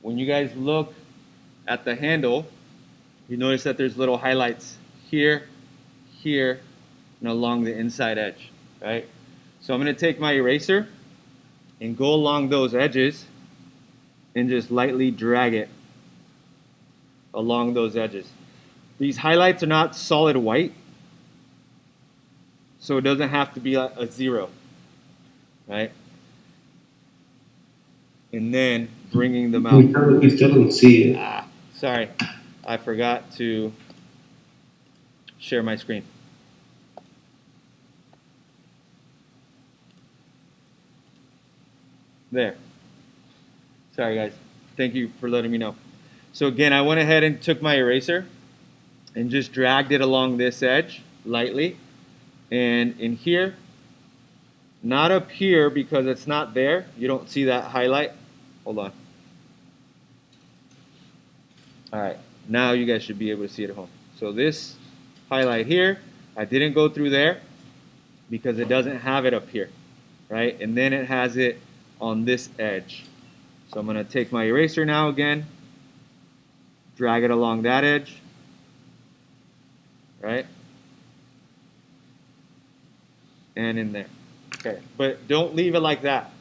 when you guys look at the handle, you notice that there's little highlights here, here, and along the inside edge, right? So I'm going to take my eraser and go along those edges and just lightly drag it along those edges. These highlights are not solid white, so it doesn't have to be a zero, right? And then bringing them out. Sorry, I forgot to share my screen. There. Sorry, guys. Thank you for letting me know. So again, I went ahead and took my eraser and just dragged it along this edge lightly. And in here, not up here because it's not there. You don't see that highlight. Hold on. All right. Now you guys should be able to see it at home. So this highlight here, I didn't go through there because it doesn't have it up here, right? And then it has it on this edge. So I'm going to take my eraser now again, drag it along that edge, right? And in there. Okay, but don't leave it like that.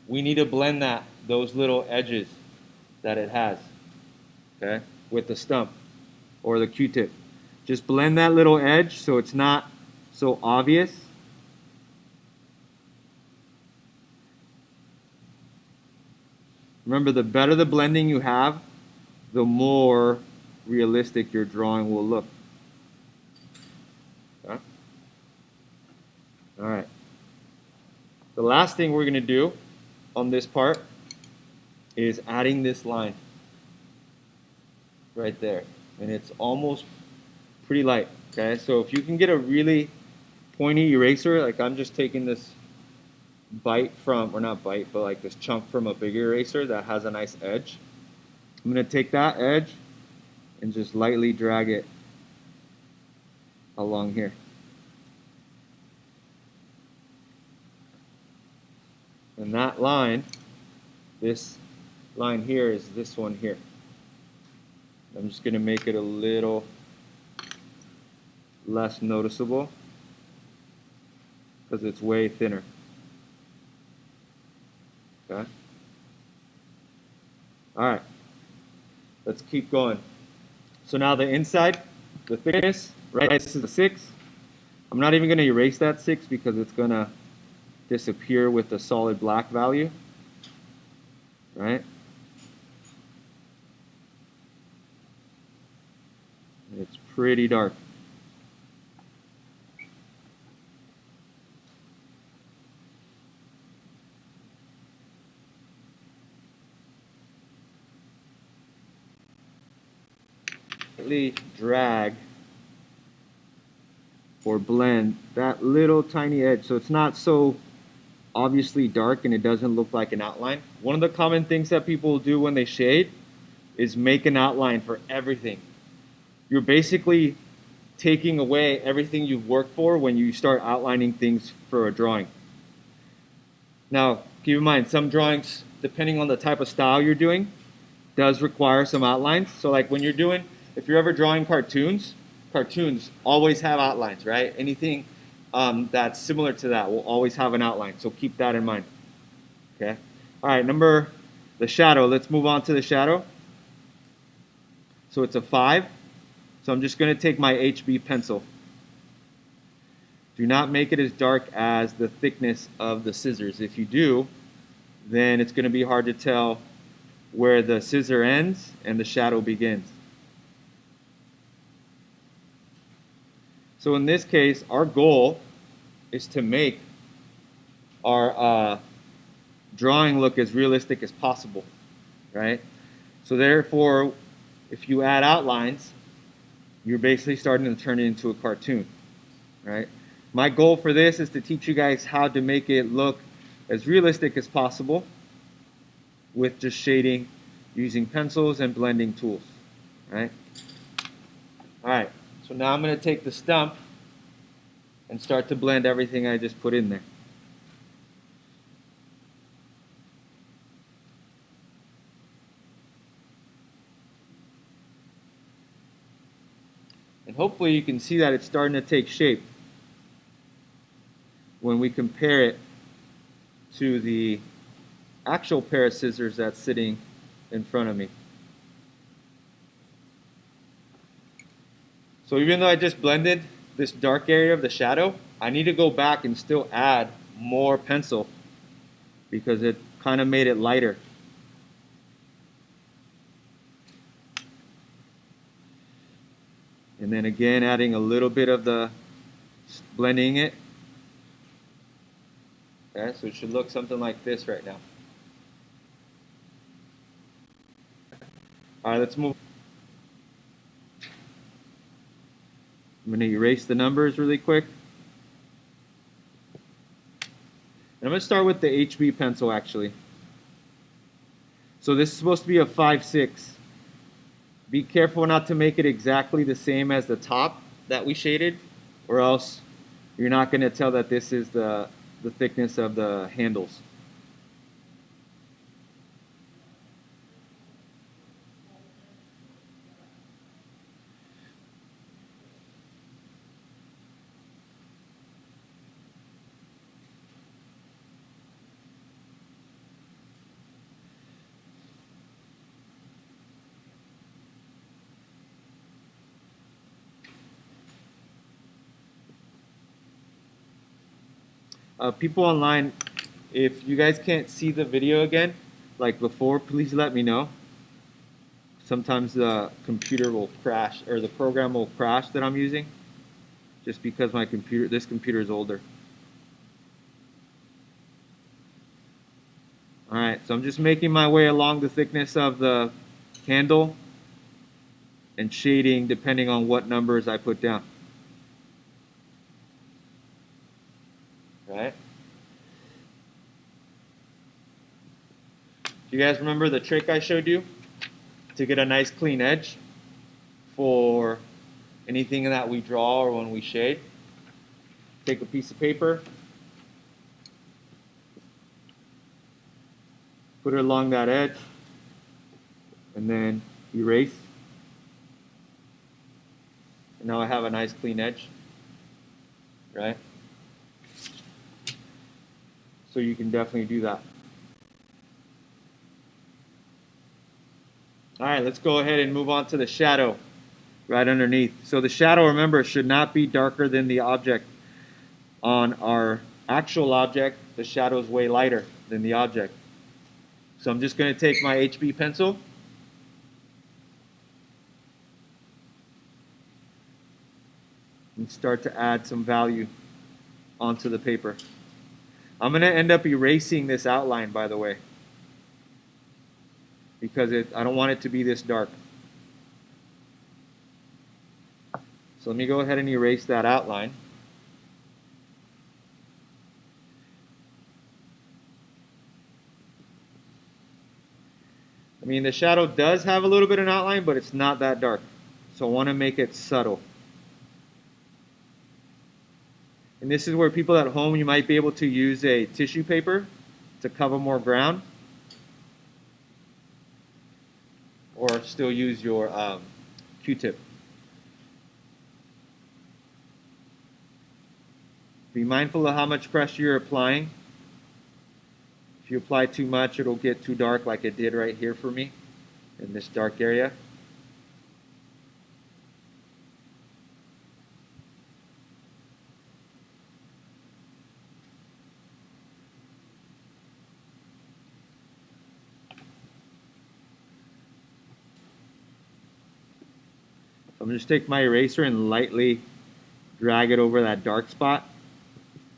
We need to blend those little edges that it has, okay, with the stump or the Q-tip. Just blend that little edge so it's not so obvious. Remember, the better the blending you have, the more realistic your drawing will look. Okay? All right. The last thing we're going to do on this part is adding this line right there. And it's almost pretty light. Okay, so if you can get a really pointy eraser, like I'm just taking this bite from, or not bite, but like this chunk from a bigger eraser that has a nice edge. I'm going to take that edge and just lightly drag it along here. And that line, this line here is this one here. I'm just going to make it a little less noticeable because it's way thinner. Okay. All right. Let's keep going. So now the inside, the thickness, right? This is a 6. I'm not even going to erase that 6 because it's going to disappear with the solid black value, right? It's pretty dark. Drag or blend that little tiny edge so it's not so obviously dark and it doesn't look like an outline. One of the common things that people do when they shade is make an outline for everything. You're basically taking away everything you've worked for when you start outlining things for a drawing. Now, keep in mind, some drawings, depending on the type of style you're doing, does require some outlines. So like when you're doing, if you're ever drawing cartoons, cartoons always have outlines, right? Anything that's similar to that will always have an outline. So keep that in mind, okay? All right, the shadow. Let's move on to the shadow. So it's a 5. So I'm just going to take my HB pencil. Do not make it as dark as the thickness of the scissors. If you do, then it's going to be hard to tell where the scissor ends and the shadow begins. So in this case, our goal is to make our drawing look as realistic as possible, right? So therefore, if you add outlines, you're basically starting to turn it into a cartoon, right? My goal for this is to teach you guys how to make it look as realistic as possible with just shading using pencils and blending tools, right? All right, so now I'm going to take the stump and start to blend everything I just put in there. And hopefully you can see that it's starting to take shape when we compare it to the actual pair of scissors that's sitting in front of me. So even though I just blended this dark area of the shadow, I need to go back and still add more pencil because it kind of made it lighter. And then again, adding a little bit of the blending it. Okay, so it should look something like this right now. All right, let's move. I'm going to erase the numbers really quick. And I'm going to start with the HB pencil actually. So this is supposed to be a 5.6. Be careful not to make it exactly the same as the top that we shaded, or else you're not going to tell that this is the thickness of the handles. People online, if you guys can't see the video again, like before, please let me know. Sometimes the computer will crash, or the program will crash that I'm using, just because this computer is older. Alright, so I'm just making my way along the thickness of the handle and shading depending on what numbers I put down. Right? Do you guys remember the trick I showed you to get a nice clean edge for anything that we draw or when we shade? Take a piece of paper, put it along that edge, and then erase. And now I have a nice clean edge, right? So you can definitely do that. All right, let's go ahead and move on to the shadow right underneath. So the shadow, remember, should not be darker than the object. On our actual object, the shadow is way lighter than the object. So I'm just going to take my HB pencil and start to add some value onto the paper. I'm going to end up erasing this outline, by the way, because I don't want it to be this dark. So let me go ahead and erase that outline. I mean, the shadow does have a little bit of an outline, but it's not that dark. So I want to make it subtle. And this is where people at home, you might be able to use a tissue paper to cover more ground. Or still use your Q-tip. Be mindful of how much pressure you're applying. If you apply too much, it'll get too dark like it did right here for me in this dark area. I'm going to just take my eraser and lightly drag it over that dark spot.